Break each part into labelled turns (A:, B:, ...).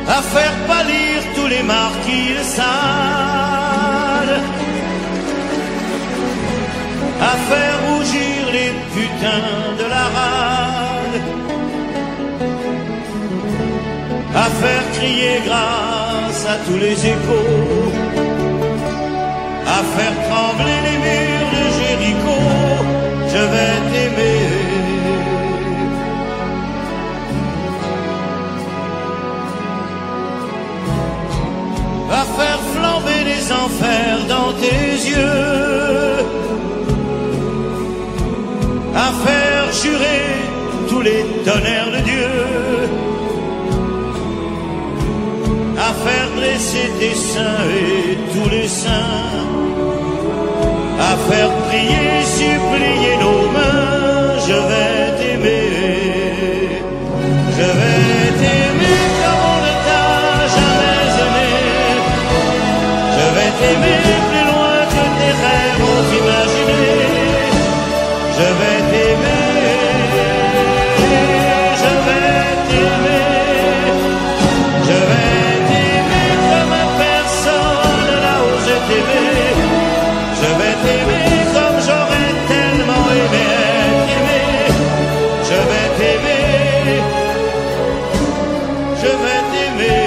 A: à faire pâlir tous les marquis de Sade, à faire rougir les putains de la rade, à faire crier grâce à tous les échos, à faire trembler les murs de Jéricho. Je vais t'aimer, à faire flamber les enfers dans tes yeux, à faire jurer tous les tonnerres de Dieu, à faire dresser tes seins et tous les saints, à faire prier, supplier nos mains. Je vais t'aimer, je vais t'aimer comme on ne t'a jamais aimé. Je vais t'aimer plus loin que tes rêves ont imaginé. Je vais t'aimer, je vais t'aimer, je vais t'aimer comme personne n'a osé t'aimer. Je vais t'aimer comme j'aurais tellement aimé être aimé. Je vais t'aimer, je vais t'aimer.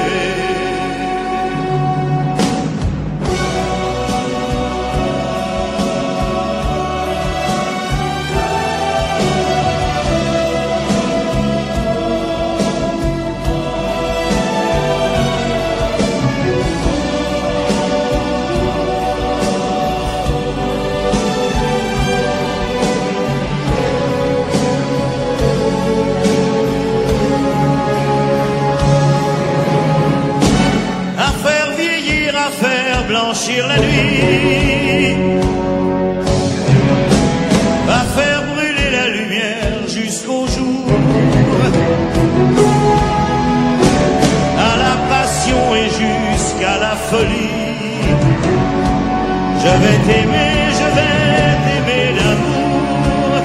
A: Blanchir la nuit, va faire brûler la lumière jusqu'au jour, à la passion et jusqu'à la folie. Je vais t'aimer d'amour,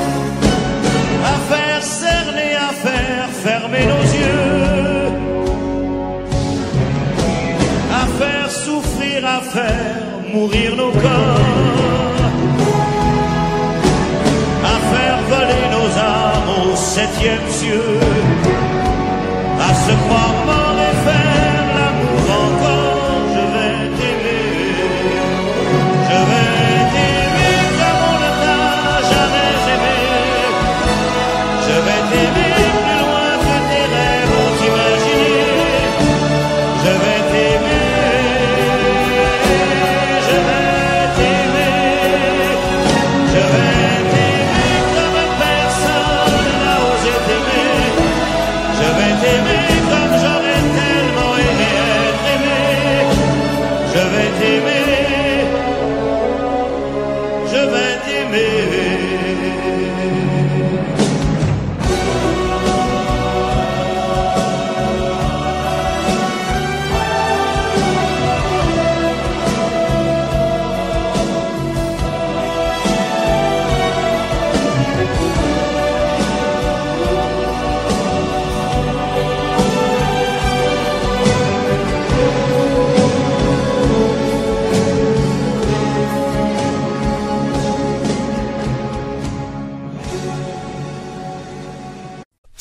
A: septième cieux, à se croire mort et faire l'amour encore. Je vais t'aimer comme on ne t'a jamais aimé. Je vais t'aimer plus loin que tes rêves ont imaginé. Je vais t'aimer, je vais t'aimer, je vais t'aimer comme personne n'a osé t'aimer. Je vais t'aimer comme j'aurais tellement aimé être aimé. Je vais t'aimer, je vais t'aimer.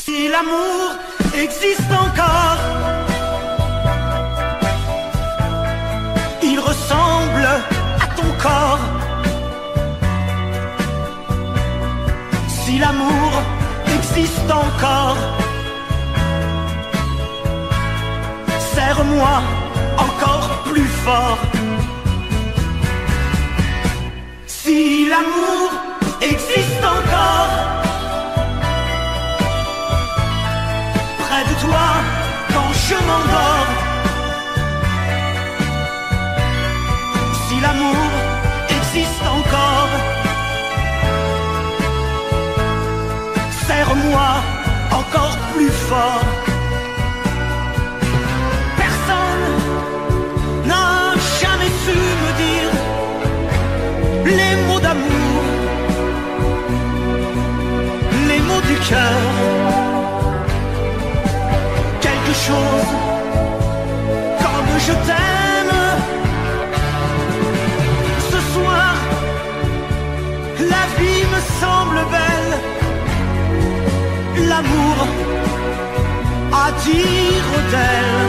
B: Si l'amour existe encore, il ressemble à ton corps. Si l'amour existe encore, serre-moi encore plus fort. Si l'amour existe encore, près de toi quand je m'endors. Si l'amour existe encore, serre-moi encore plus fort. Personne n'a jamais su me dire les mots d'amour, les mots du cœur. Quelque chose comme je t'aime. Ce soir, la vie me semble belle. L'amour à dire d'elle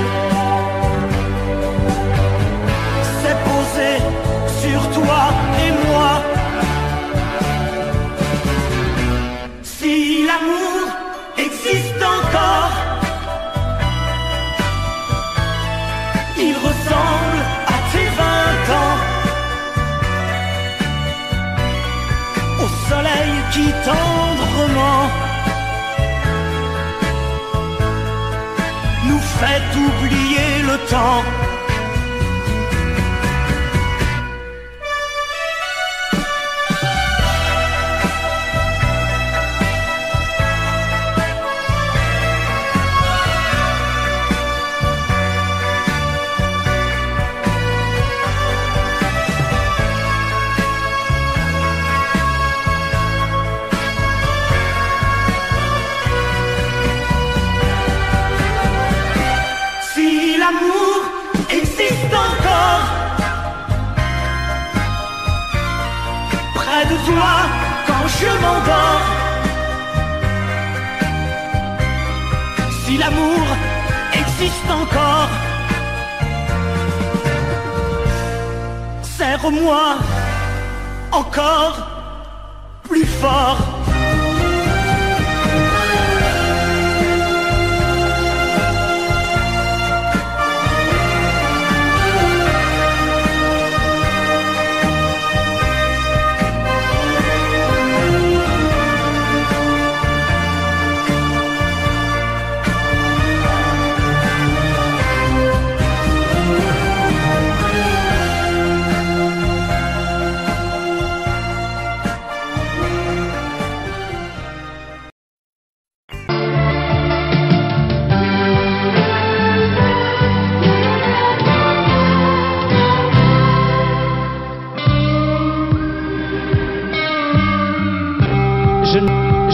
B: s'est posé sur toi et moi. Si l'amour existe encore, il ressemble à tes 20 ans, au soleil qui tendrement nous fait oublier le temps. L'amour existe encore, près de toi quand je m'endors. Si l'amour existe encore, serre-moi encore plus fort.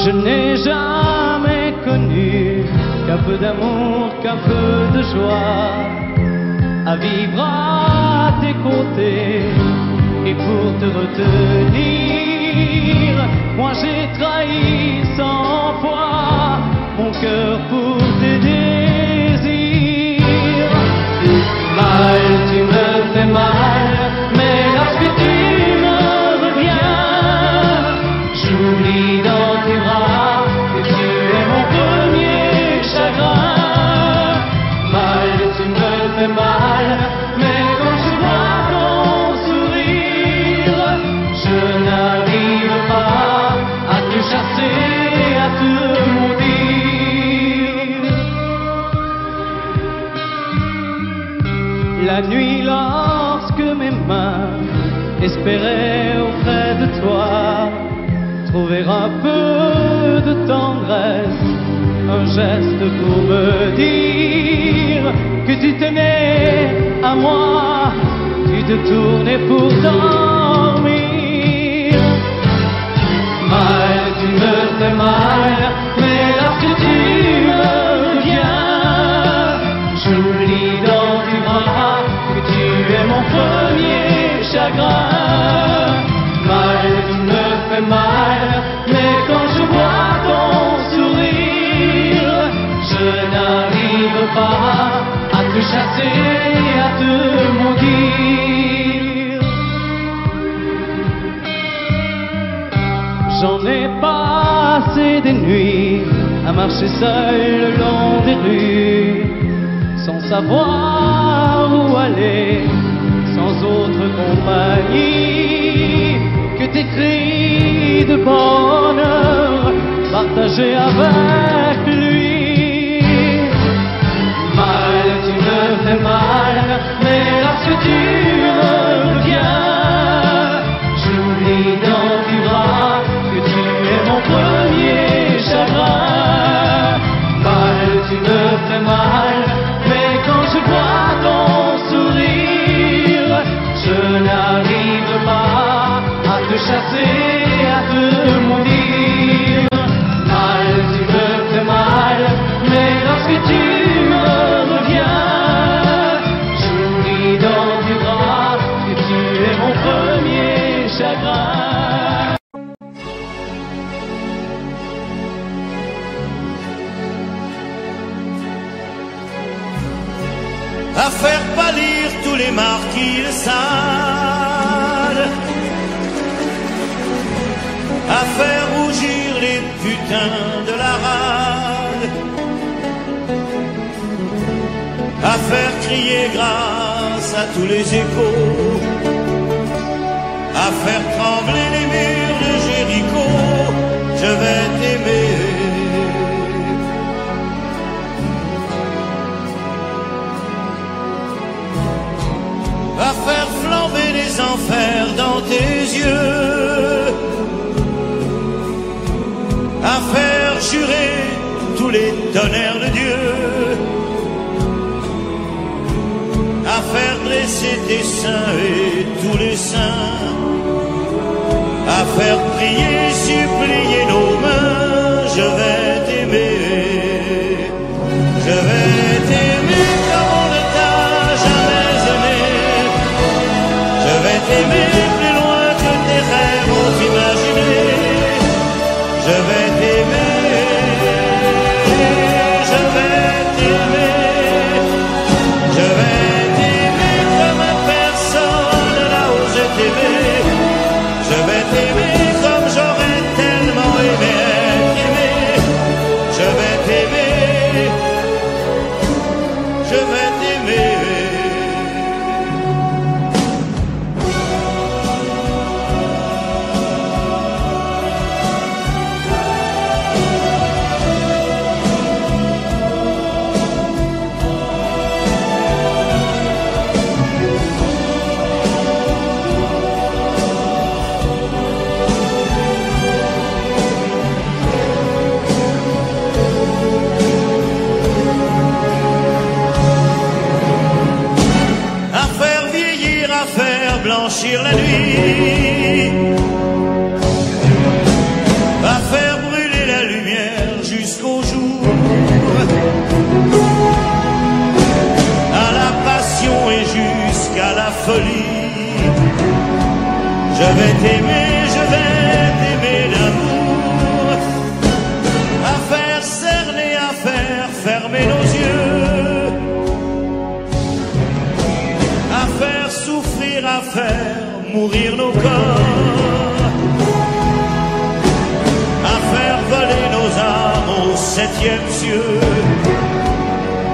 C: Je n'ai jamais connu qu'un peu d'amour, qu'un peu de joie, à vivre à tes côtés et pour te retenir. Moi j'ai trahi 100 fois cœur pour tes désirs. Mal, tu me fais mal, mais lorsque tu me reviens, j'oublie dans tes bras que tu es mon premier chagrin. Mal, tu me fais mal, mais quand je vois ton sourire, je n'arrive pas à te chasser, à te maudire. La nuit, lorsque mes mains espéraient auprès de toi trouver un peu de tendresse, un geste pour me dire que tu tenais à moi, tu te tournais pour dormir. Mal, tu me fais mal, mais lorsque tu me reviens, j'oublie dans tes bras que tu es mon premier chagrin. Mal, tu me fais mal, mais quand je vois ton sourire, je n'arrive pas à te chasser, à te maudire. J'en ai passé des nuits à marcher seul le long des rues, sans savoir où aller, sans autre compagnie que tes cris de bonheur partagés avec lui. Mal, tu me fais mal, mais lorsque tu me reviens, j'oublie dans tes bras que tu es mon premier chagrin. Mal, tu me fais mal, mais quand je vois ton sourire, je n'arrive pas à te chasser, à te maudire. Mal, tu me fais mal, mais lorsque tu me reviens, j'oublie dans tes bras que tu es mon premier chagrin.
A: À faire pâlir tous les marquis de Sade, à faire rougir les putains de la rade, à faire crier grâce à tous les échos, à faire trembler les murs de Jéricho. Je vais t'aimer. À faire flamber les enfers dans tes yeux, à faire jurer tous les tonnerres de Dieu, à faire dresser tes seins et tous les saints, à faire prier, supplier nos mains. Je vais t'aimer, je vais t'aimer comme on ne t'a jamais aimé. Je vais t'aimer plus loin que tes rêves ont imaginé. Je vais t'aimer, je vais t'aimer, je vais t'aimer comme personne n'a osé t'aimer. Je vais t'aimer comme j'aurais tellement aimé être aimé. Je vais t'aimer, je vais t'aimer. Blanchir la nuit, à faire brûler la lumière jusqu'au jour, à la passion et jusqu'à la folie. Je vais t'aimer, je vais t'aimer d'amour, à faire cerner, à septième cieux,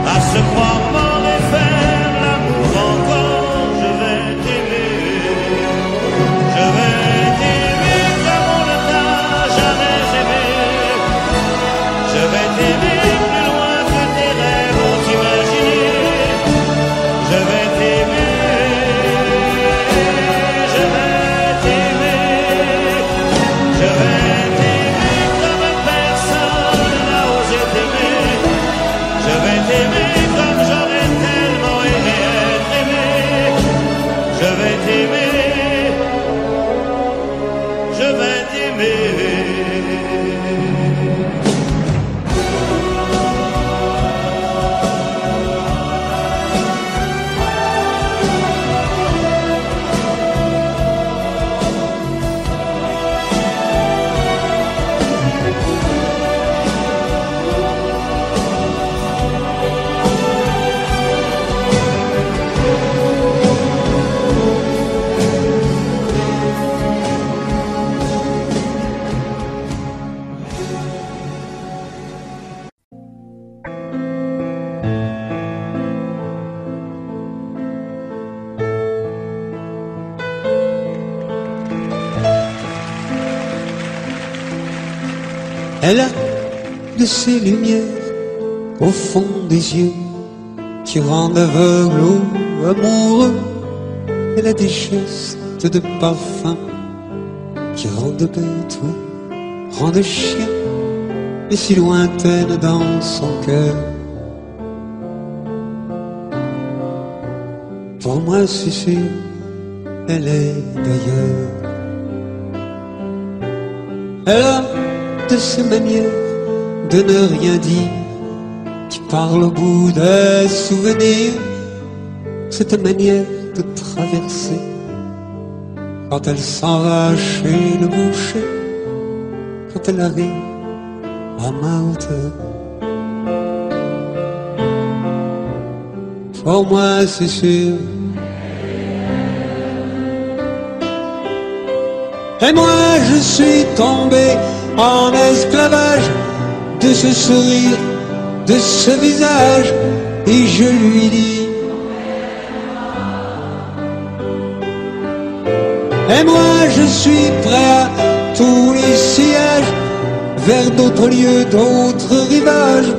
A: à se croire mort et faire l'amour encore. Je vais t'aimer comme on ne t'a jamais aimé. Je vais t'aimer plus loin que tes rêves ont imaginé. Je vais t'aimer, je vais t'aimer, je vais t'aimer comme personne n'a osé t'aimer. Je vais t'aimer comme j'aurais tellement aimé être aimé. Je vais t'aimer, je vais t'aimer.
D: Elle a de ces lumières au fond des yeux qui rendent aveugle ou amoureux. Elle a des gestes de parfum qui rendent bête ou rendent chien, et si lointaine dans son cœur. Pour moi c'est sûr, elle est d'ailleurs. Elle a de ces manières de ne rien dire qui parle au bout des souvenirs, cette manière de traverser quand elle s'en va chez le boucher, quand elle arrive à ma hauteur. Pour moi c'est sûr. Et moi je suis tombé en esclavage de ce sourire, de ce visage, et je lui dis: et moi je suis prêt à tous les sillages, vers d'autres lieux, d'autres rivages.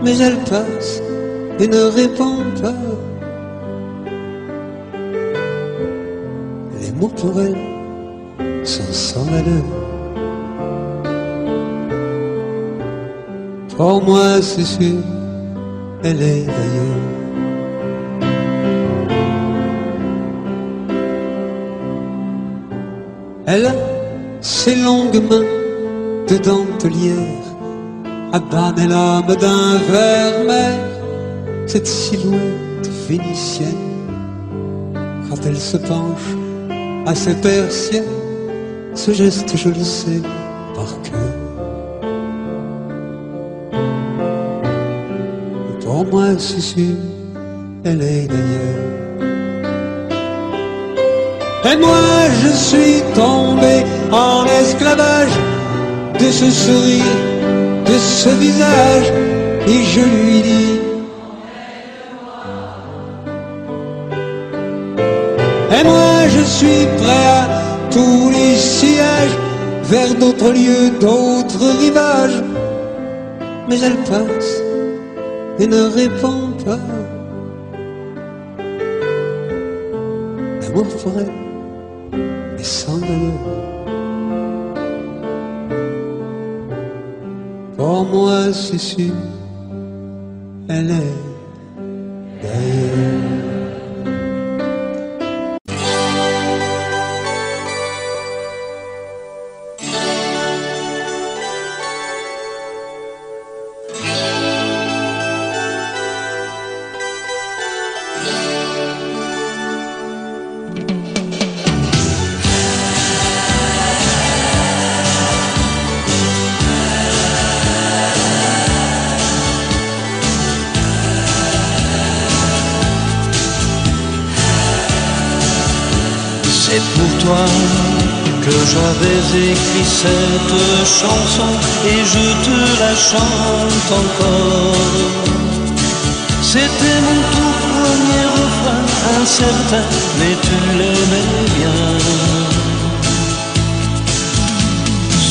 D: Mais elle passe et ne répond pas. Les mots pour elle sont sans valeur. Pour moi c'est sûr, elle est d'ailleurs. Elle a ses longues mains de dentelière à banner l'âme d'un vermeil, cette silhouette vénitienne quand elle se penche à ses persiennes. Ce geste je le sais par cœur. Pour moi c'est sûr, elle est d'ailleurs. Et moi je suis tombé en esclavage de ce sourire, de ce visage, et je lui dis: et moi je suis prêt à tous les sillages, vers d'autres lieux, d'autres rivages. Mais elle passe et ne répond pas. L'amour pour elle est sans valeur. Pour moi c'est sûr, elle est d'ailleurs.
E: C'est pour toi que j'avais écrit cette chanson et je te la chante encore. C'était mon tout premier refrain, incertain, mais tu l'aimais bien.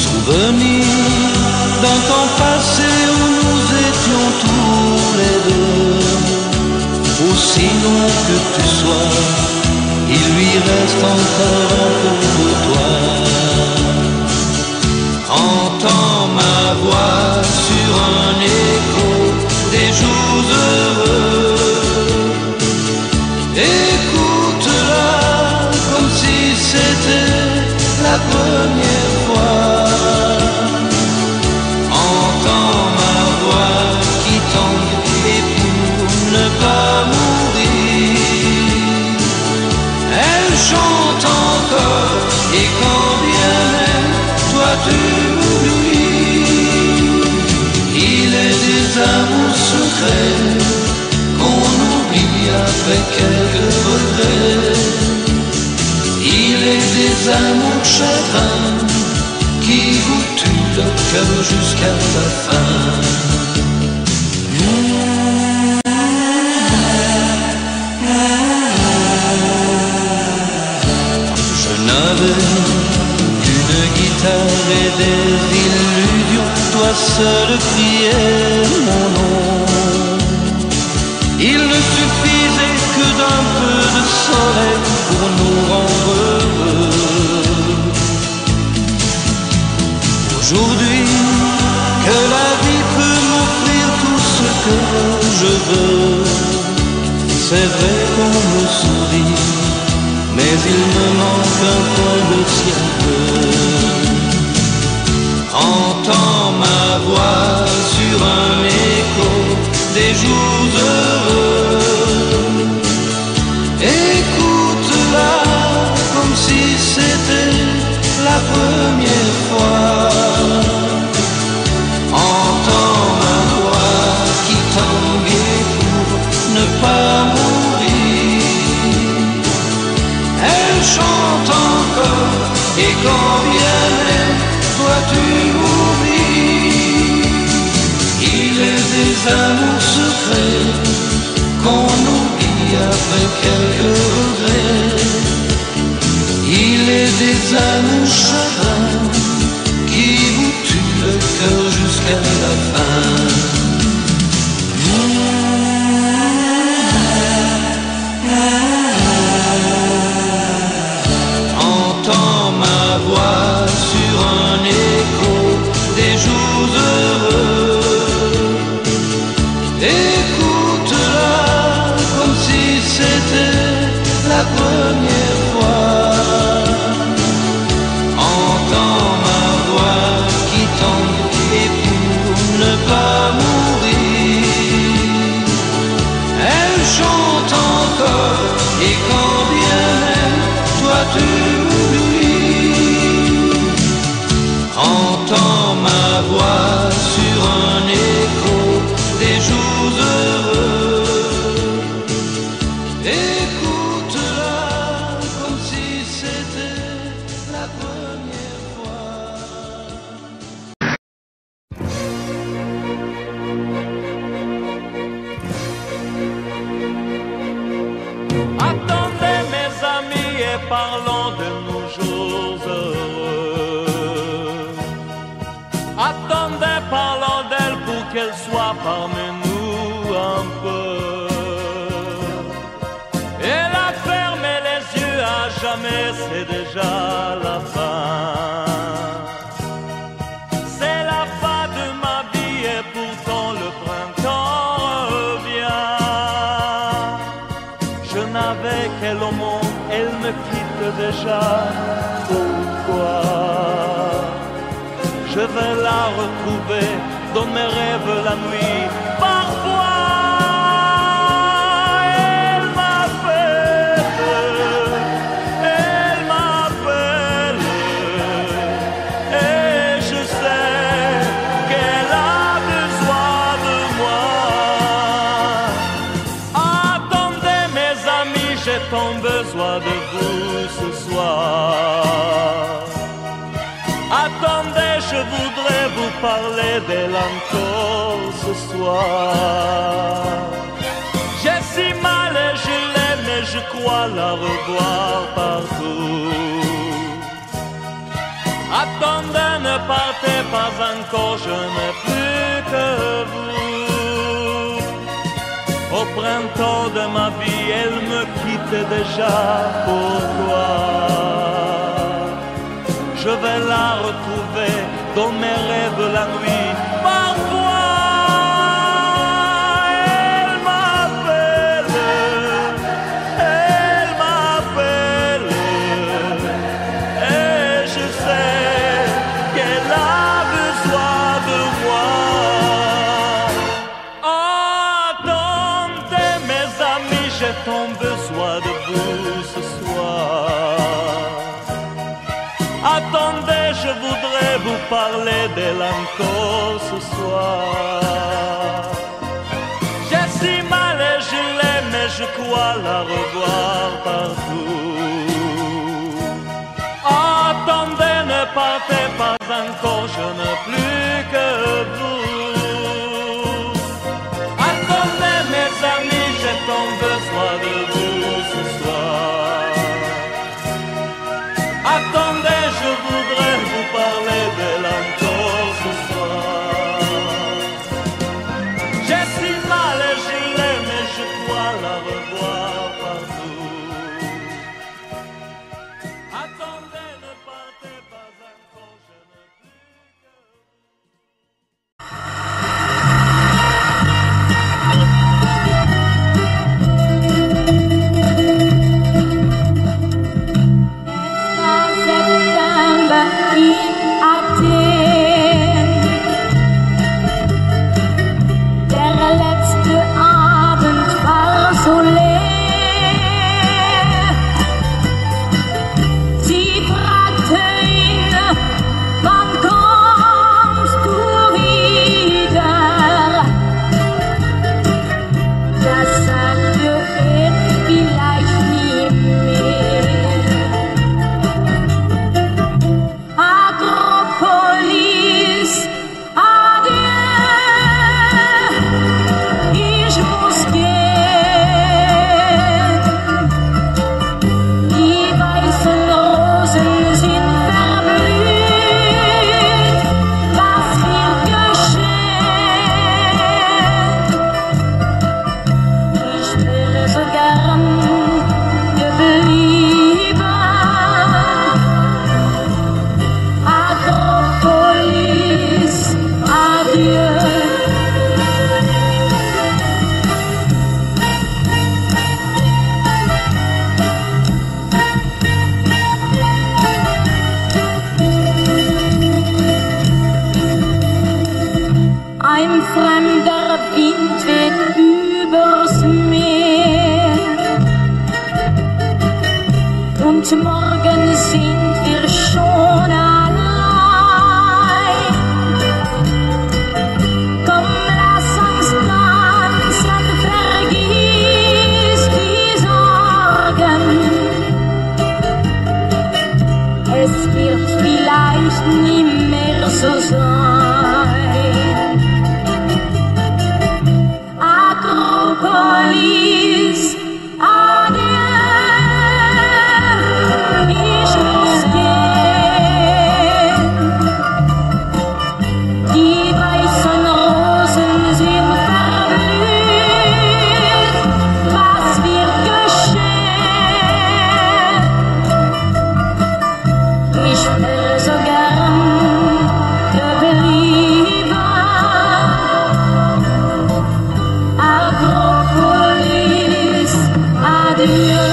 E: Souvenir d'un temps passé où nous étions tous les deux. Aussi long que tu sois, il lui reste encore un peu de toi. Entends ma voix sur un écho des jours heureux. Écoute-la comme si c'était la première fois. Entends ma voix qui tombe et pour ne pas mourir, elle chante encore et quand bien même toi tu m'oublies. Il est des amours secrets qu'on oublie après quelques regrets. Il est des amours chagrins qui vous tuent le cœur jusqu'à la fin. Je n'avais qu'une guitare et des illusions, toi seul criais mon nom. Il ne suffisait que d'un peu de soleil pour nous rendre heureux. Aujourd'hui, que la vie peut m'offrir tout ce que je veux, c'est vrai qu'on me sourit, mais il me manque un coin de ciel bleu. Entends ma voix sur un écho des jours heureux. Écoute-la comme si c'était la première fois. Entends ma voix qui tangue pour ne pas mourir. Elle chante encore et quand bien même toi tu m'oublies. Il est des amours secrets qu'on oublie après quelques regrets. Il est des amours chagrins qui vous tuent le cœur jusqu'à la fin. Entends ma voix sur un écho des jours heureux. Écoute-la comme si c'était la première fois. Entends ma voix qui tombe et pour ne pas mourir, elle chante encore et quand bien même toi tu m'oublies. Entends ma voix sur un écho des jours heureux. Écoute-la comme si c'était la première fois.
B: Attendez mes amis et parlons de nos jours heureux. Attendez, parlons d'elle pour qu'elle soit parmi nous un peu. Elle a fermé les yeux à jamais, c'est déjà la fin. C'est la fin de ma vie et pourtant le printemps revient. Je n'avais qu'elle au monde, elle me quitte déjà. Pourquoi? Je vais la retrouver dans mes rêves la nuit. Parfois, elle m'appelle, et je sais qu'elle a besoin de moi. Attendez mes amis, j'ai tant besoin de vous ce soir. et je voudrais vous parler d'elle encore ce soir. J'ai si mal et je l'aime et je crois la revoir partout. Attendez, ne partez pas encore, je n'ai plus que vous. Au printemps de ma vie, elle me quitte déjà. Pourquoi? Je vais la retrouver dans mes rêves la nuit. Parfois, elle m'appelle, et je sais qu'elle a besoin de moi. Attendez mes amis, j'ai tant besoin de vous ce soir. Attendez, je voudrais vous parler d'elle encore ce soir. J'ai si mal et je l'aime et je crois la revoir partout. Attendez, ne partez pas encore, je n'ai plus que vous. Attendez mes amis, j'ai tant besoin de vous ce soir. Attendez, je voudrais vous parler d'elle encore ce soir. J'ai si mal et je l'aime et je crois la revoir partout. Attendez, ne partez pas encore, je n'ai plus que vous.
F: in Athen. Der letzte Abend war so leer. Sie fragte ihn, wann kommst du wieder? Das sagte er vielleicht nie mehr. Akropolis, adieu, ich muss gehen. Die weißen Rosen sind verblüht, was wird geschehen? Ich wäre so gern geblieben. Akropolis, adieu. Ein fremder Wind weht übers Meer und morgen sind wir schon allein. Komm, lass uns tanzen, vergiss die Sorgen. Es wird vielleicht nie mehr so sein. Akropolis, adieu, ich muss gehen. Die weißen Rosen sind verblüht, was wird geschehen? Ich wäre so gern geblieben. Akropolis, adieu.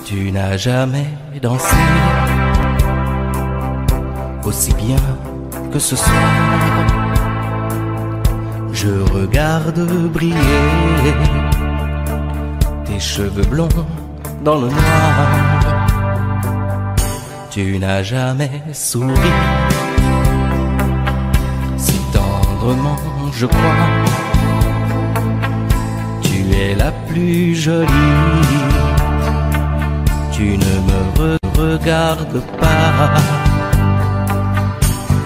G: Tu n'as jamais dansé aussi bien que ce soir. Je regarde briller tes cheveux blonds dans le noir. Tu n'as jamais souri si tendrement, je crois. Tu es la plus jolie. Tu ne me regardes pas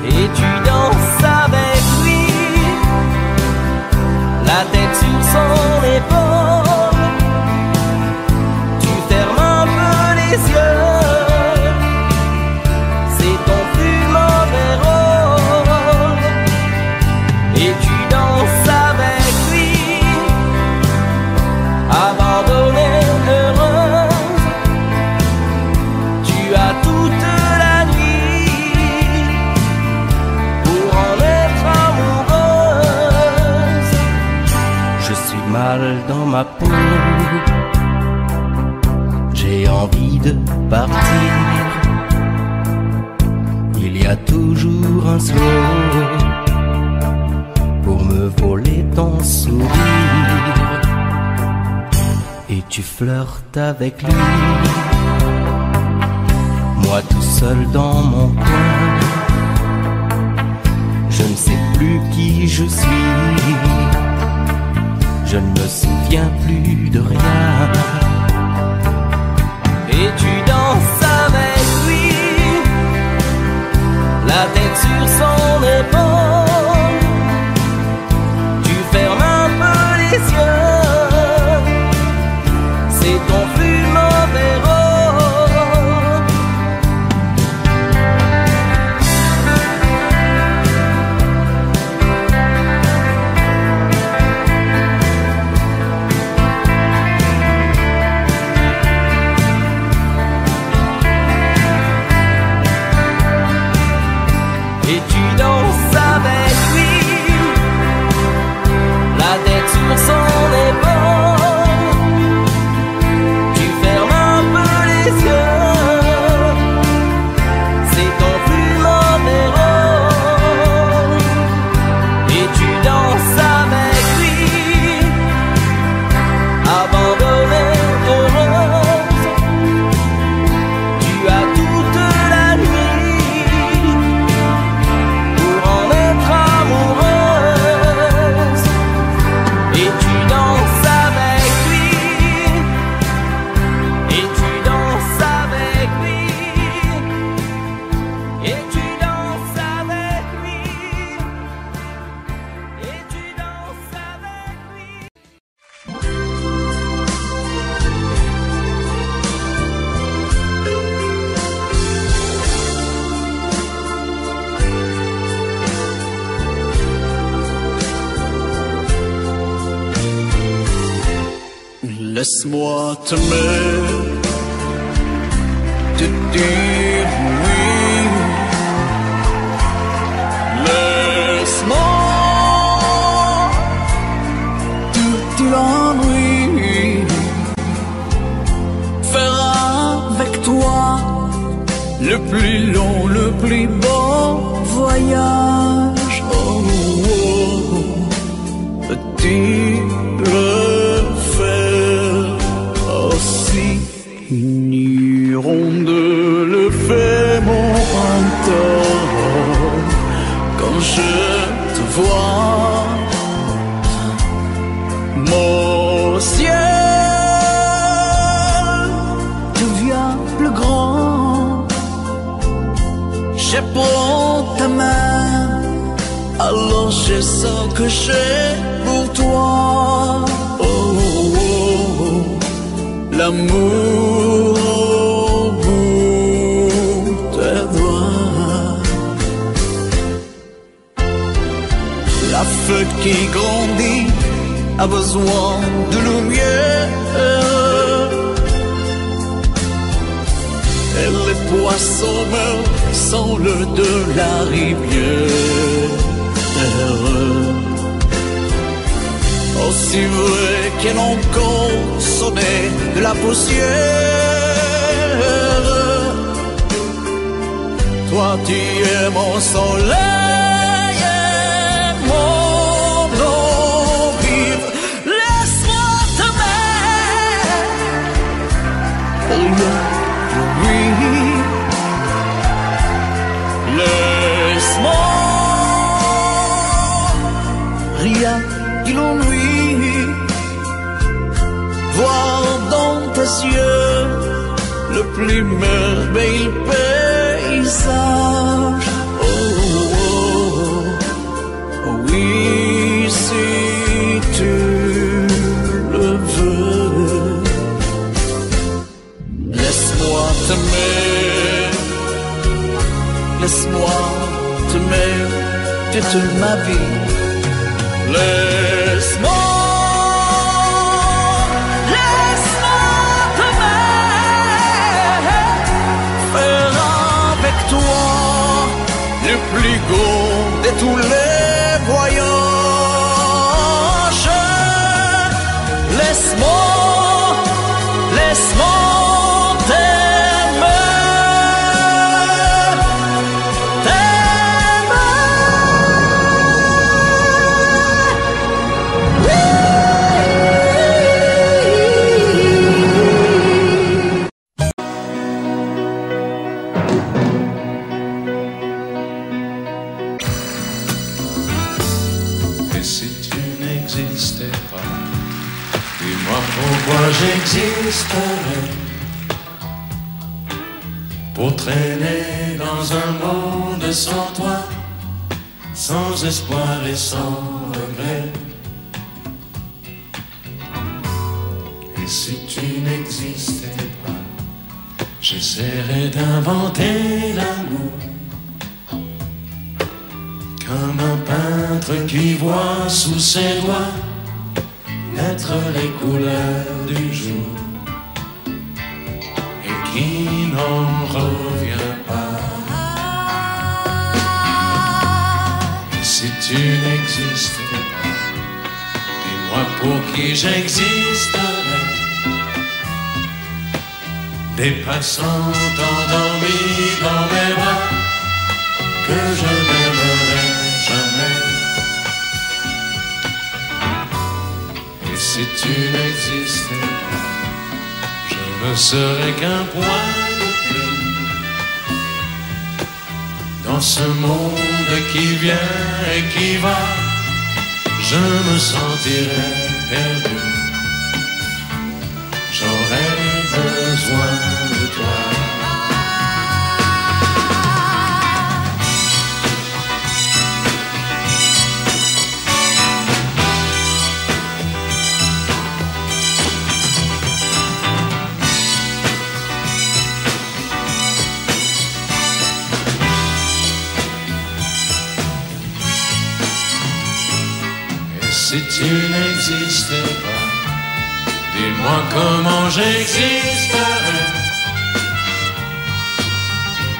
G: et tu danses avec lui, la tête sur son épaule. Tu fermes un peu les yeux, c'est ton plus mauvais rôle. Et tu danses avec lui, abandonnée, heureuse. Tu as toute la nuit pour en être amoureuse. Je suis mal dans ma peau, j'ai envie de partir. Il y a toujours un slow pour me voler ton sourire. Et tu flirtes avec lui, moi tout seul dans mon coin. Je ne sais plus qui je suis, je ne me souviens plus de rien. Et tu danses avec lui, la tête sur son épaule. Tu fermes un peu les yeux, c'est ton plus mauvais rôle. Et tu danses avec lui, la tête sur son épaule. Tu fermes un peu les yeux, c'est ton plus mauvais rôle. Et tu danses avec lui, abandonnée, heureuse. Tu as toute la nuit pour en être amoureuse. Et tu danses avec lui, et tu danses avec lui, et tu danses avec lui, et tu danses avec lui.
A: Laisse-moi t'aimer, te dire oui. Laisse-moi tout l'ennui, faire avec toi le plus long, le plus beau voyage. Oh, oh, petit aussi une hirondelle fait mon tort. Quand je te vois, mon ciel devient plus grand. Je prends ta main, alors je sens que j'ai pour toi. Oh, oh, oh. L'amour au bout des doigts. La feuille qui grandit a besoin de lumière, et les poissons meurent sans l'eau de la rivière. Aussi vrai qu'elle encore sonné de la poussière. Toi tu es mon soleil et mon eau vive. Laisse-moi t'aimer, oui. Laisse-moi rien que l'ennui,
E: ses yeux le plus merveilleux paysage. Oh, oh, oh, oui, si tu le veux, laisse-moi t'aimer, laisse-moi t'aimer toute ma vie. Laisse-moi le plus beau de tous les voyages. Laisse-moi t'aimer,
H: pourquoi j'existerais pour traîner dans un monde sans toi, sans espoir et sans regret. Et si tu n'existais pas, j'essaierais d'inventer l'amour comme un peintre qui voit sous ses doigts naître les couleurs du jour et qui n'en revient pas. Et si tu n'existais pas, dis-moi pour qui j'existerais. Des passants endormis dans mes bras que je n'aimerais jamais. Si tu n'existais pas, je ne serais qu'un point de plus dans ce monde qui vient et qui va. Je me sentirais perdu. J'aurais besoin de toi. Si tu n'existais pas, dis-moi comment j'existerais.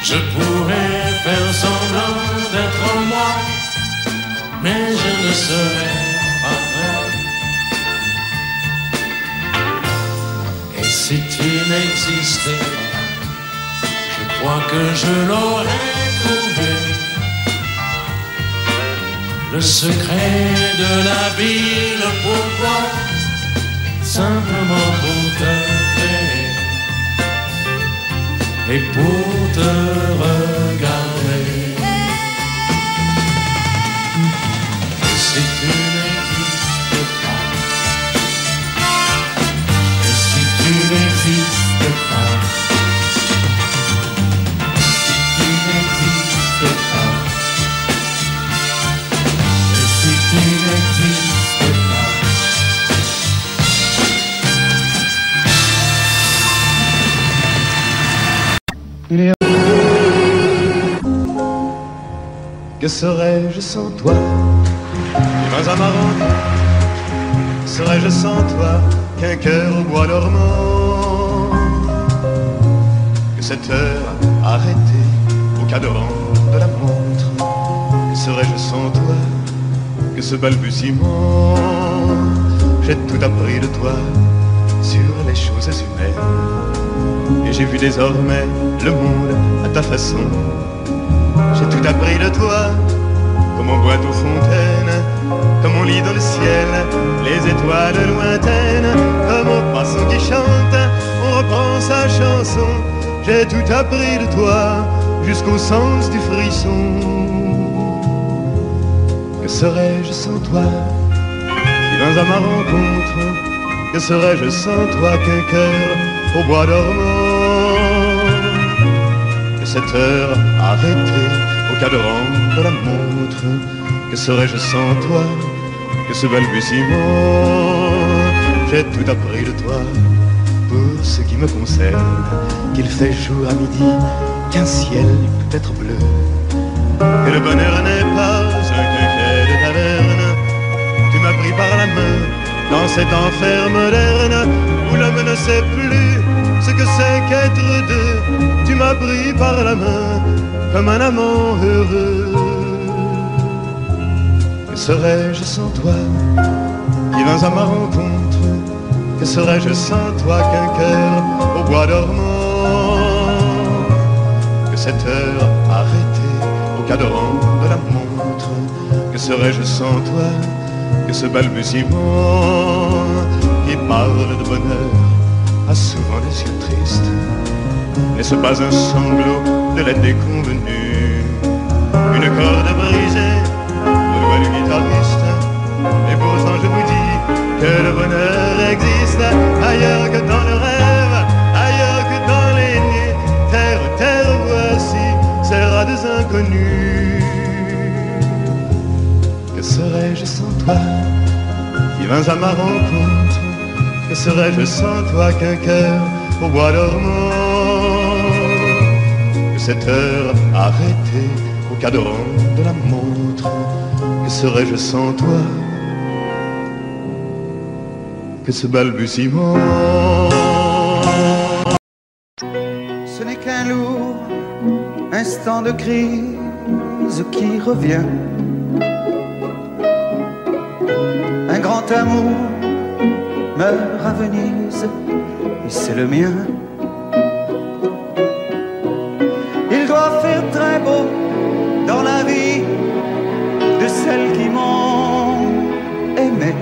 H: Je pourrais faire semblant d'être moi, mais je ne serais pas vrai. Et si tu n'existais pas, je crois que je l'aurais trouvé. Le secret de la vie, le pourquoi, simplement pour te créer et pour te regarder. Et si tu n'existes pas, et si tu n'existes pas, si tu n'existes pas, tu n'existes pas.
I: Que serais-je sans toi? Divins amarants, serais-je sans toi qu'un cœur au bois dormant? Que cette heure arrêtée au cadran de la montre? Que serais-je sans toi que ce balbutiement? J'ai tout appris de toi sur les choses humaines, et j'ai vu désormais le monde à ta façon. J'ai tout appris de toi, comme on boit aux fontaines, comme on lit dans le ciel les étoiles lointaines, comme un poisson qui chante, on reprend sa chanson. J'ai tout appris de toi, jusqu'au sens du frisson. Que serais-je sans toi? Si viens à ma rencontre, que serais-je sans toi qu'un cœur au bois dormant. Que cette heure arrêtée au cadran de la montre, que serais-je sans toi, que ce balbutiement. J'ai tout appris de toi, pour ce qui me concerne, qu'il fait jour à midi, qu'un ciel peut être bleu, que le bonheur n'est pas un quinquet de taverne. Tu m'as pris par la main dans cet enfer moderne où l'homme ne sait plus ce que c'est qu'être deux. Tu m'as pris par la main comme un amant heureux. Que serais-je sans toi qui vins à ma rencontre? Que serais-je sans toi qu'un cœur au bois dormant? Que cette heure arrêtée au cadran de la montre, que serais-je sans toi, que ce balbutiement qui parle de bonheur a souvent des yeux tristes. N'est-ce pas un sanglot de la déconvenue, une corde brisée au doigt du guitariste? Et pourtant je vous dis que le bonheur existe ailleurs que dans le rêve, ailleurs que dans les nuits. Terre, terre, voici ces rats des inconnus. Que serais-je sans toi qui vins à ma rencontre? Que serais-je sans toi qu'un cœur au bois dormant? Que cette heure arrêtée au cadran de la montre, que serais-je sans toi, que ce balbutiement.
J: Ce n'est qu'un lourd instant de crise qui revient. Un grand amour meurt à Venise et c'est le mien. Il doit faire très beau dans la vie de celles qui m'ont aimé.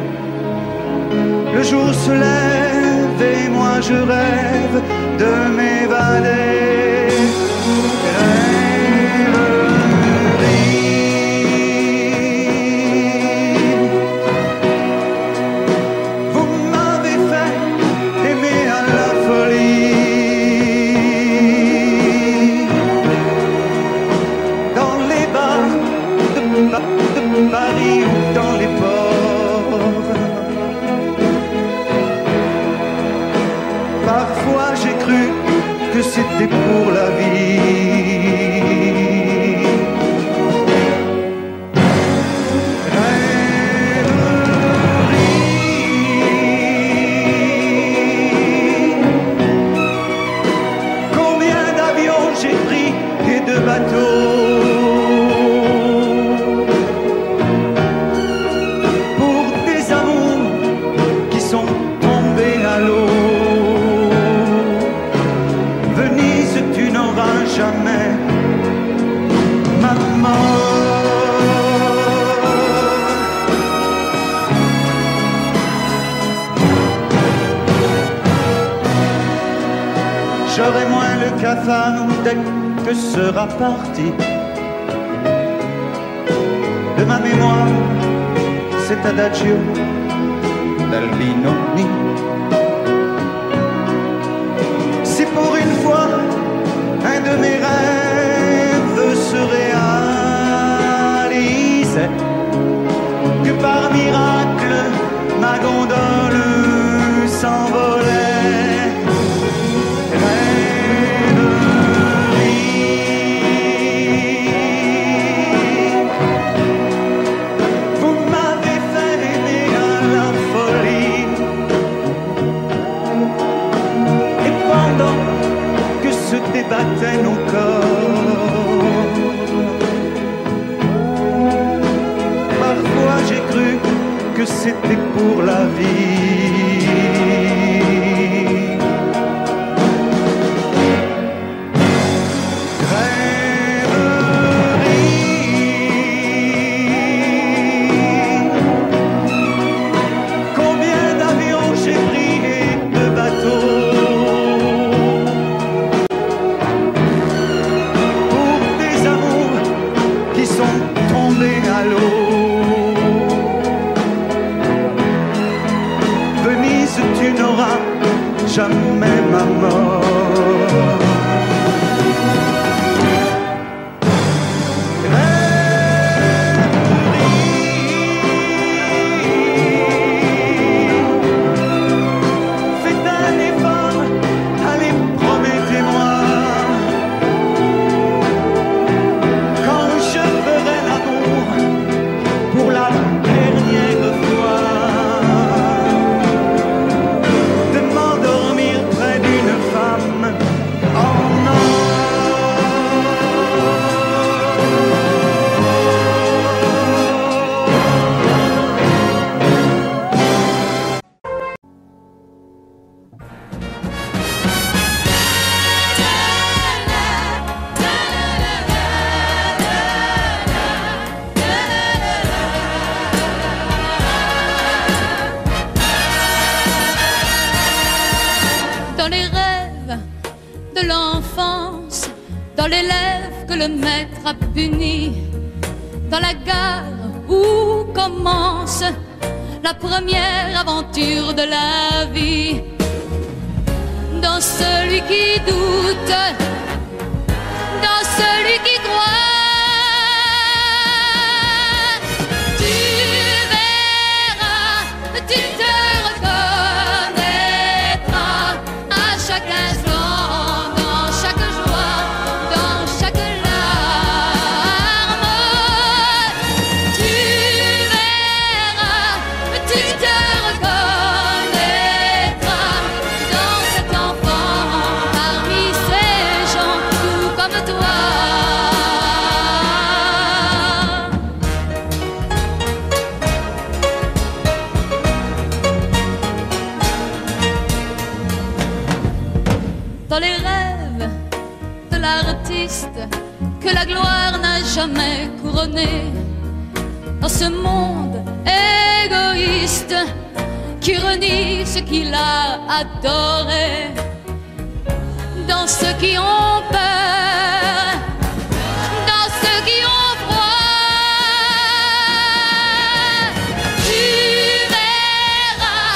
J: Le jour se lève et moi je rêve de m'évader. Vous m'avez fait aimer à la folie. Dans les bars de Paris ou dans les ports. Parfois j'ai cru que c'était pour la vie. Rêverie. Combien d'avions j'ai pris et de bateaux pour des amours qui sont tombés à l'eau. Jamais maman. J'aurai moins le cafard dès que sera parti de ma mémoire cet adagio d'Albinoni. Si pour une fois un de mes rêves se réalisait, que par miracle ma gondole s'envolait. Rêverie. Vous m'avez fait aimer à la folie. Et pendant que se débattaient nos corps, parfois j'ai cru que c'était pour la vie. Rêverie. Combien d'avions j'ai pris et de bateaux tombés à l'eau. c'est ma mort.
K: Dans l'élève que le maître a puni, dans la gare où commence la première aventure de la vie, dans celui qui doute, dans celui qui croit, tu verras, tu te reconnaîtras à chaque instant. Dans les rêves de l'artiste que la gloire n'a jamais couronné, dans ce monde égoïste qui renie ce qu'il a adoré, dans ceux qui ont peur, dans ceux qui ont froid, tu verras,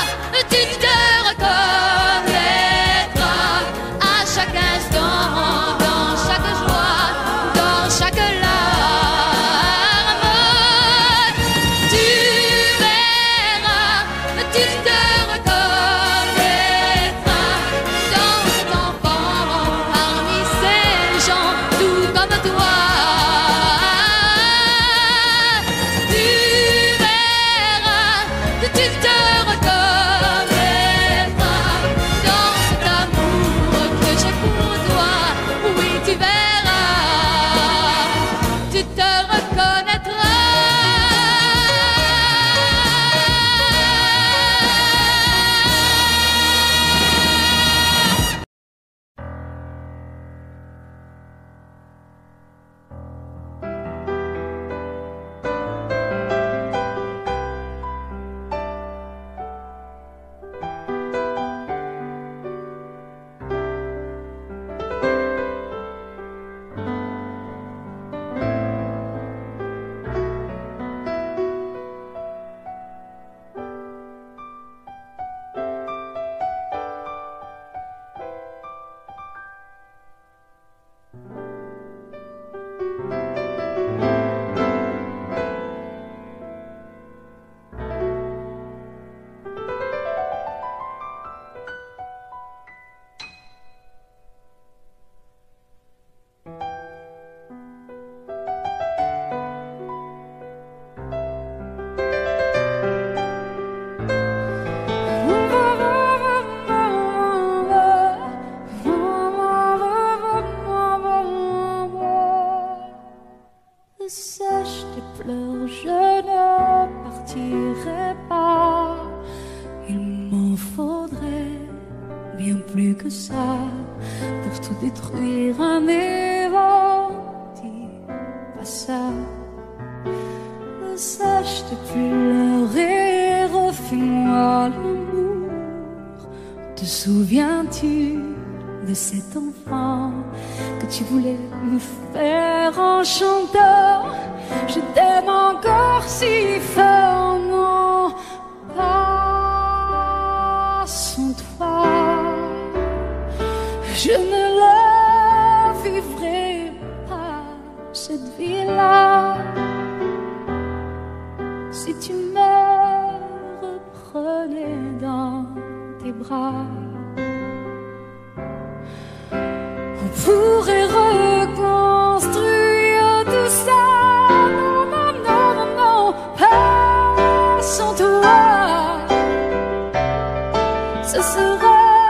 K: tu te reconnaîtras à chaque instant, dans chaque joie, dans chaque larme. Tu verras, tu te reconnaîtras dans cet enfant parmi ces gens tout comme toi. Tu verras, tu te reconnaîtras dans cet amour que j'ai pour toi. Oui, tu verras, tu te reconnaîtras.
F: Sèche tes pleurs, je ne partirai pas. Il m'en faudrait bien plus que ça pour tout détruire, un éventi, pas ça. Sèche tes pleurs et refais-moi l'amour. Te souviens-tu de cet enfant que tu voulais me faire en chantant? Je t'aime encore si fort, non, pas sans toi. Je ne la vivrai pas, cette vie-là, si tu me reprenais dans tes bras. On pourrait reconstruire tout ça. Non, non, non, non, non, pas sans toi. Ce serait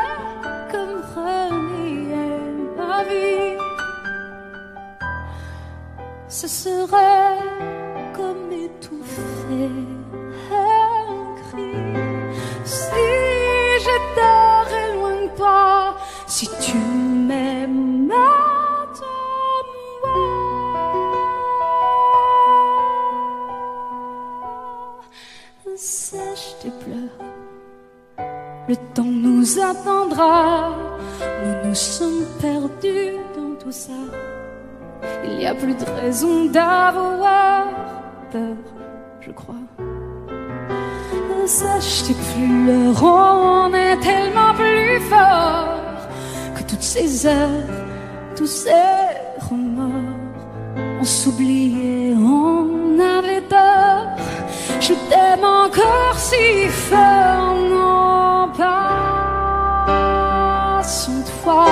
F: comme renier ma vie. Ce serait comme étouffer un cri. Si j'étais loin de toi, si tu m'aimes à moi, sèche tes pleurs, le temps nous attendra. Nous nous sommes perdus dans tout ça. Il n'y a plus de raison d'avoir peur, je crois. Sache tes pleurs, on est tellement plus fort que toutes ces heures, tous ces remords. On s'oubliait, on avait tort. Je t'aime encore si fort, non pas sans toi.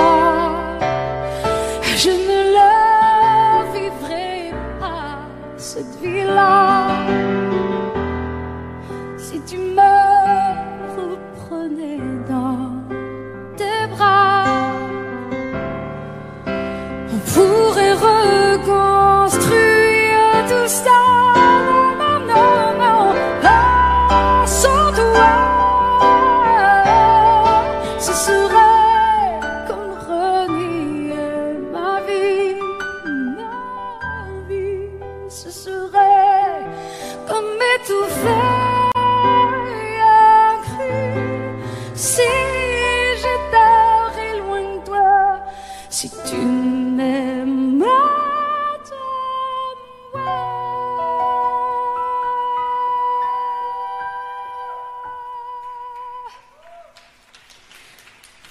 F: Je ne la vivrai pas, cette vie-là, si tu me reprenais dans tes bras. On pourrait reconstruire tout ça. Non, non, non, pas sans toi. Ce serait comme renier ma vie, ma vie. Ce serait comme étouffer un cri. Si j'étais loin de toi, si tu m'aimes à moi.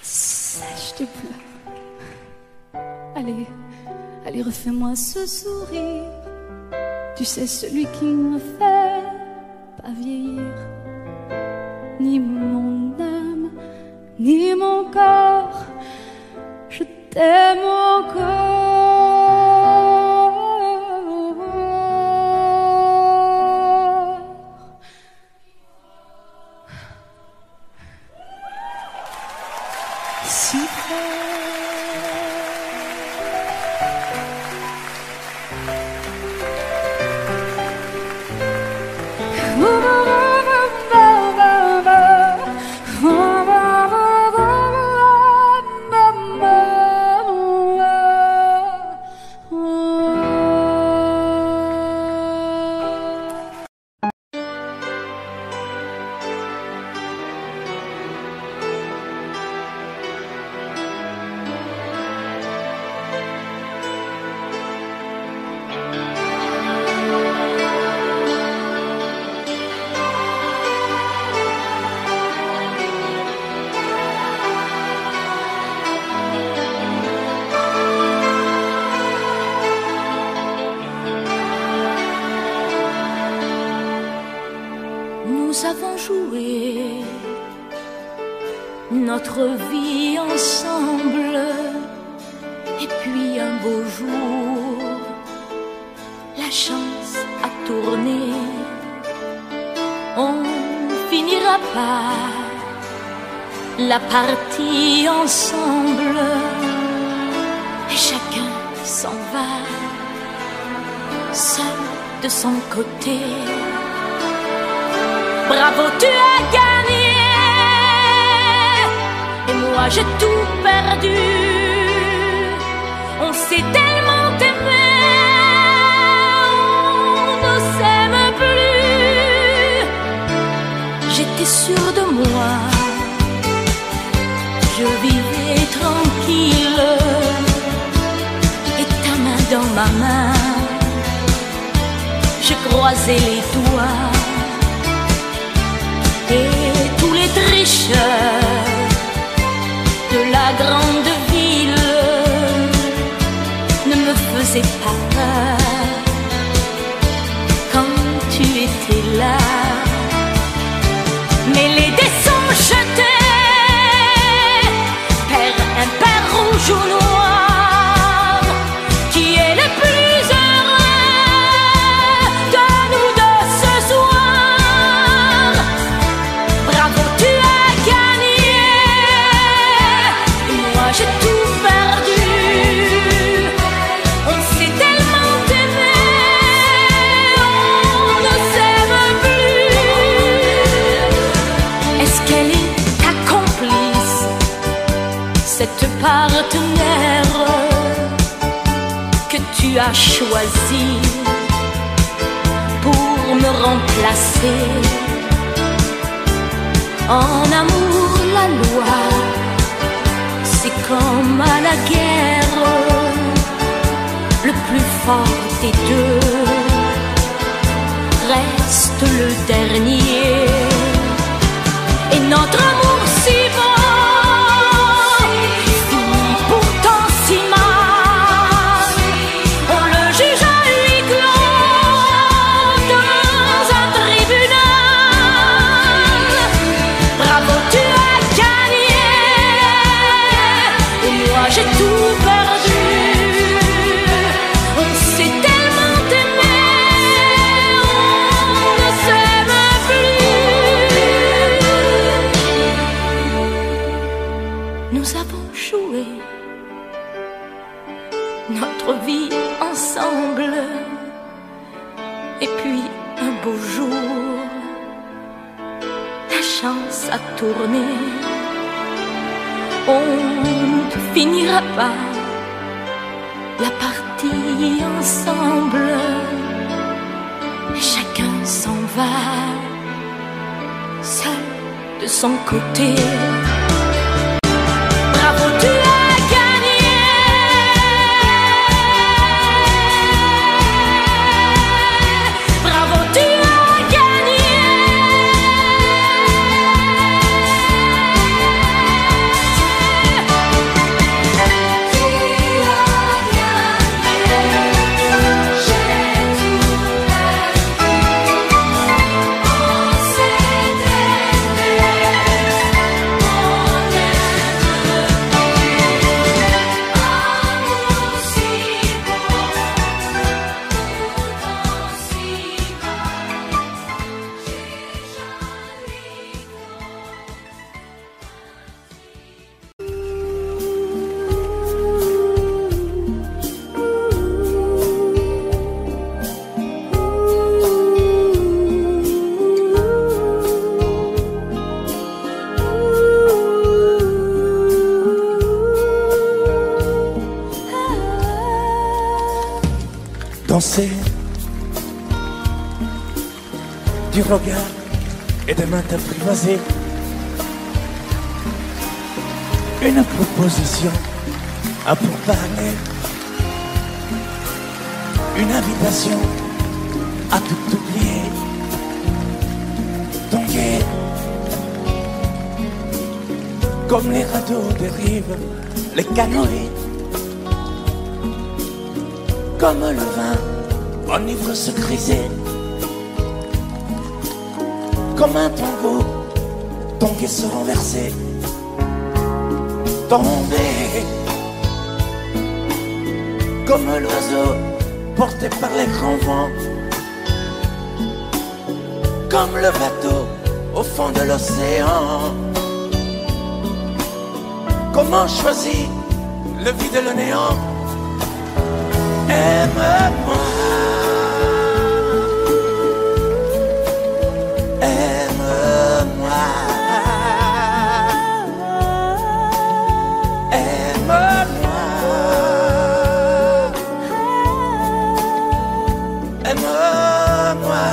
F: Sèche tes pleurs. Allez, allez, refais-moi ce sourire. Tu sais, celui qui me fait pas vieillir. Ni mon âme, ni mon corps, je t'aime encore. Si
L: Nous avons joué notre vie ensemble, et puis un beau jour, la chance a tourné. On finira par la partie ensemble, et chacun s'en va, seul de son côté. Bravo, tu as gagné, et moi j'ai tout perdu. On s'est tellement aimé, on ne s'aime plus. J'étais sûre de moi, je vivais tranquille, et ta main dans ma main, je croisais les doigts. Et tous les tricheurs de la grande vie sépare. Quand tu étais là, mais les dés sont jetés, père impair, rouge ou noir, qui est le plus heureux de nous deux ce soir? Bravo, tu as gagné, et moi j'ai tout perdu. On s'est tellement aimé, on ne s'aime plus. Est-ce qu'elle est ta complice, cette partenaire que tu as choisi pour me remplacer? En amour, la loi, c'est comme à la guerre, le plus fort des deux reste le dernier. Et notre amour si beau finit pourtant si mal. On le juge à huis clos dans un tribunal. Bravo, tu as gagné, et moi j'ai tout perdu. On s'est tellement aimé, on ne s'aime plus. Nous avons joué notre vie ensemble, et puis un beau jour, la chance a tourné. On ne finira pas la partie ensemble, et chacun s'en va seul de son côté. Bravo, tu as gagné, bravo, tu as gagné.
M: Danser du regard et des mains t'apprivoiser, une proposition à pourparler, une invitation à tout oublier, ton guet comme les radeaux des rives, les canoës, comme le vin enivre se griser, comme un tango, ton quai se renverser, tomber, comme l'oiseau porté par les grands vents, comme le bateau au fond de l'océan. Comment choisir le vide et le néant? Aime-moi, aime-moi, aime-moi, aime-moi.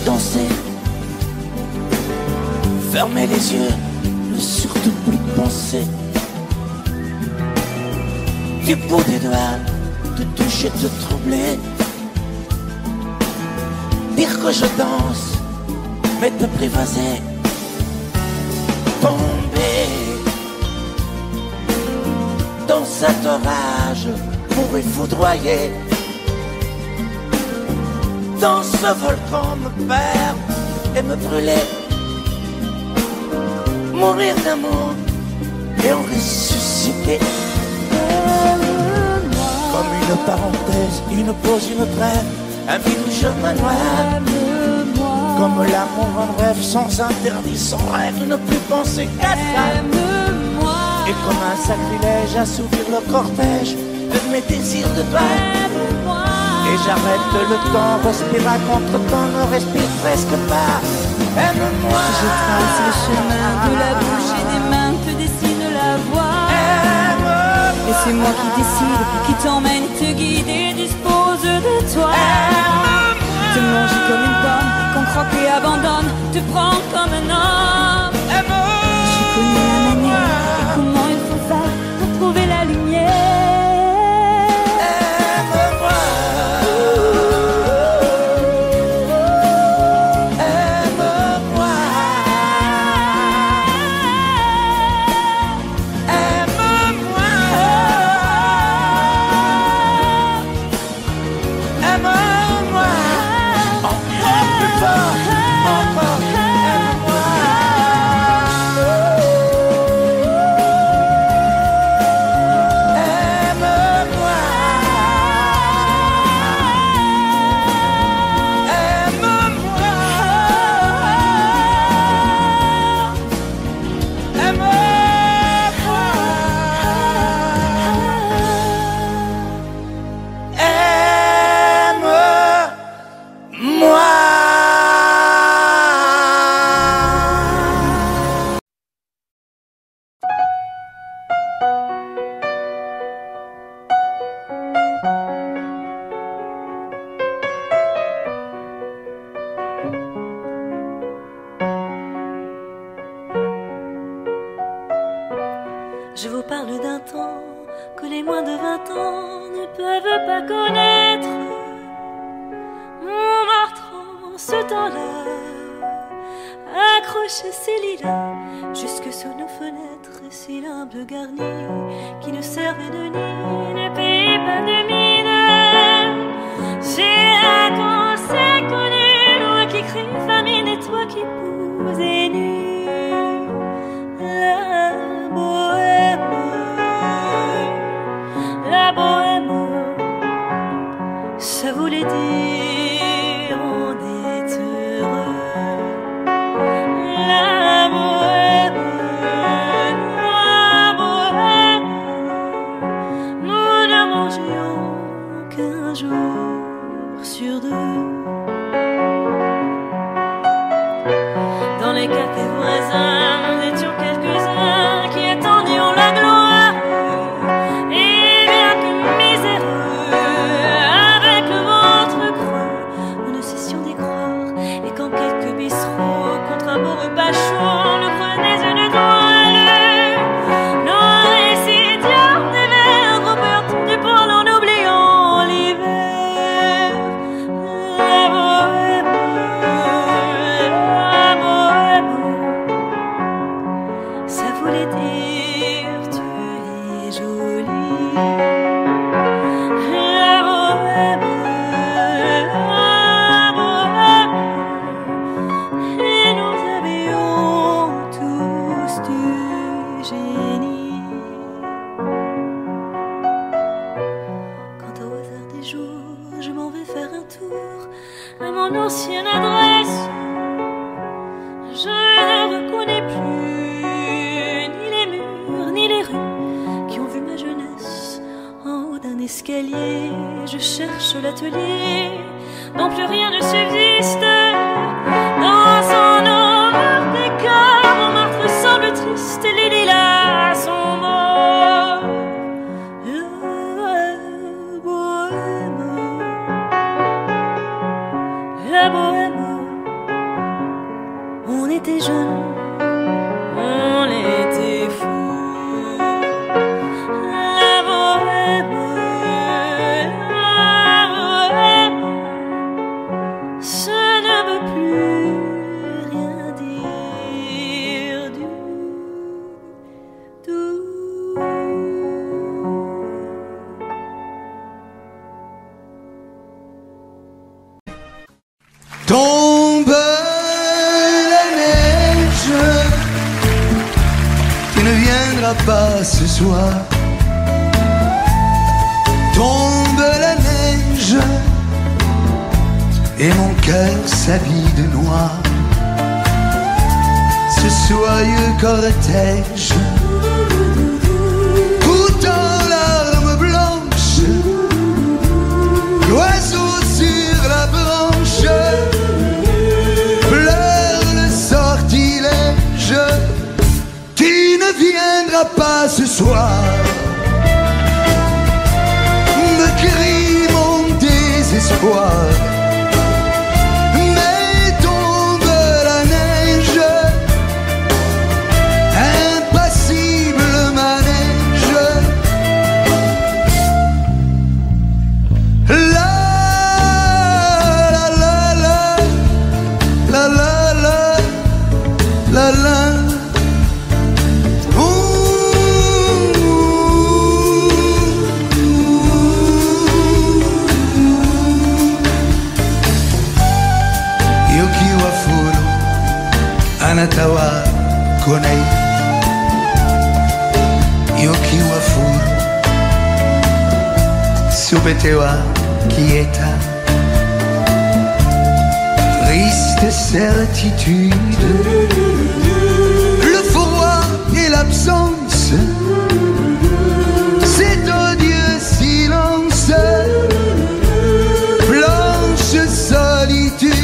M: Danser, fermer les yeux, ne surtout plus penser. Du bout des doigts, te toucher, te troubler. Dire que je danse, mais t'apprivoiser. tomber dans cet orage pour y foudroyer, dans ce volcan me perdre et me brûler, mourir d'amour et en ressusciter. Comme une parenthèse, une pause, une trêve, un vide je me noie. Comme l'amour en rêve, sans interdit, sans rêve, ne plus penser qu'à ça. Et comme un sacrilège, assouvir le cortège de mes désirs de toi. Et j'arrête le temps, respire à contre-temps, ne respire presque pas. Aime-moi.
F: Je trace le chemin de la bouche et des mains te dessine la voie. Et c'est moi qui décide, qui t'emmène, te guide et dispose de toi. Te manger comme une pomme, qu'on croque et abandonne, te prendre comme un homme. Je connais la manière et comment il faut faire pour trouver la lumière.
N: Je vous parle d'un temps que les moins de 20 ans ne peuvent pas connaître. Montmartre en ce temps-là accrochait ses lilas jusque sous nos fenêtres, si l'humble garni qui ne servait de nid ne payait pas de mine. C'est là qu'on s'est connus, moi qui crie famine et toi qui posais nu. La bohème, ça voulait dire on est heureux. La bohème, nous ne mangions qu'un jour sur deux. Dans les cafés voisins, nous étions quelques-uns qui attendions la gloire. Contre un beau repas chaud, nous prenait une toile. Nos récits diables des vers trop perdus pour l'en oubliant l'hiver. La bohème, ça voulait dire tu es jolie. La bohème, je m'en vais faire un tour à mon ancienne adresse. Je ne reconnais plus ni les murs ni les rues qui ont vu ma jeunesse en haut d'un escalier. Je cherche l'atelier dont plus rien ne subsiste. Dans son horreur décor, Montmartre semble triste et les lilas sont morts. La bohème, on était jeunes, on était fous. La bohème, ça ne veut plus rien dire du
E: viendras pas ce soir. Tombe la neige et mon cœur s'habille de noir. Ce soyeux cortège tout en larmes blanches, l'oiseau sur la branche pleure le sortilège. Tu ne viendras pas ce soir, me crie mon désespoir. Mais tombe la neige, impassible manège. La la la la la la la la la. Anatawa konai yokiwa furu subetewa quieta. Triste certitude, le froid et l'absence, cet odieux silence, blanche solitude.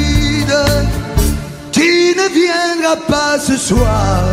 E: Tu ne viendras pas ce soir,